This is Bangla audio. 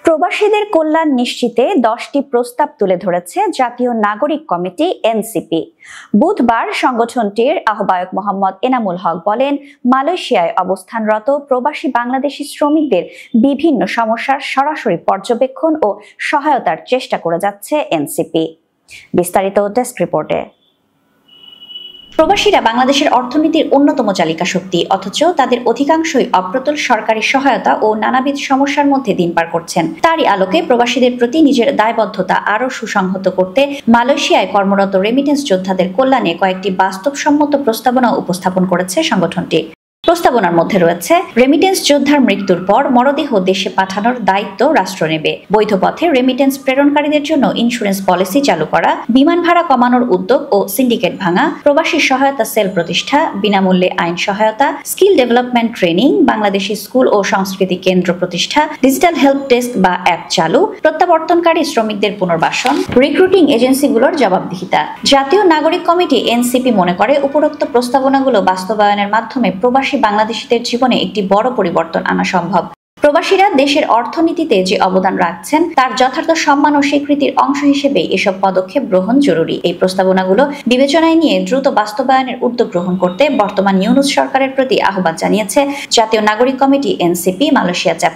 প্রবাসীদের কল্যাণ নিশ্চিতে 10টি প্রস্তাব তুলে ধরেছে জাতীয় নাগরিক কমিটি এনসিপি। বুধবার সংগঠনটির আহ্বায়ক মোহাম্মদ এনামুল হক বলেন, মালয়েশিয়ায় অবস্থানরত প্রবাসী বাংলাদেশি শ্রমিকদের বিভিন্ন সমস্যার সরাসরি পর্যবেক্ষণ ও সহায়তার চেষ্টা করে যাচ্ছে এনসিপি। বিস্তারিত ডেস্ক রিপোর্টে। প্রবাসীরা বাংলাদেশের অর্থনীতির অন্যতম চালিকা শক্তি, অথচ তাদের অধিকাংশই অপ্রতুল সরকারি সহায়তা ও নানাবিধ সমস্যার মধ্যে দিন পার করছেন। তারই আলোকে প্রবাসীদের প্রতি নিজের দায়বদ্ধতা আরও সুসংহত করতে মালয়েশিয়ায় কর্মরত রেমিটেন্স যোদ্ধাদের কল্যাণে কয়েকটি বাস্তবসম্মত প্রস্তাবনা উপস্থাপন করেছে সংগঠনটি। প্রস্তাবনার মধ্যে রয়েছে, রেমিটেন্স যোদ্ধার মৃত্যুর পর মরদেহ দেশে পাঠানোর দায়িত্ব রাষ্ট্র নেবে, বৈধ পথে রেমিটেন্স প্রেরণকারীদের জন্য ইন্স্যুরেন্স পলিসি চালু করা, বিমান ভাড়া কমানোর উদ্যোগ ও সিন্ডিকেট ভাঙা, প্রবাসী সহায়তা সেল প্রতিষ্ঠা, বিনামূল্যে আইন সহায়তা, skill development training, Bangladeshi school ও সংস্কৃতি কেন্দ্র প্রতিষ্ঠা, ডিজিটাল হেল্প ডেস্ক বা অ্যাপ চালু, প্রত্যাবর্তনকারী শ্রমিকদের পুনর্বাসন, রিক্রুটিং এজেন্সিগুলোর জবাবদিহিতা। জাতীয় নাগরিক কমিটি এনসিপি মনে করে, উপরোক্ত প্রস্তাবনাগুলো বাস্তবায়নের মাধ্যমে প্রবাসী বাংলাদেশিদের জীবনে একটি বড় পরিবর্তন আনা সম্ভব। প্রবাসীরা দেশের অর্থনীতিতে যে অবদান রাখছেন তার যথার্থ সম্মান ও স্বীকৃতির অংশ হিসেবে এসব পদক্ষেপ গ্রহণ জরুরি। এই প্রস্তাবনাগুলো বিবেচনায় নিয়ে দ্রুত বাস্তবায়নের উদ্যোগ গ্রহণ করতে বর্তমান ইউনূস সরকারের প্রতি আহ্বান জানিয়েছে জাতীয় নাগরিক কমিটি এনসিপি মালয়েশিয়া চ্যাপ্টার।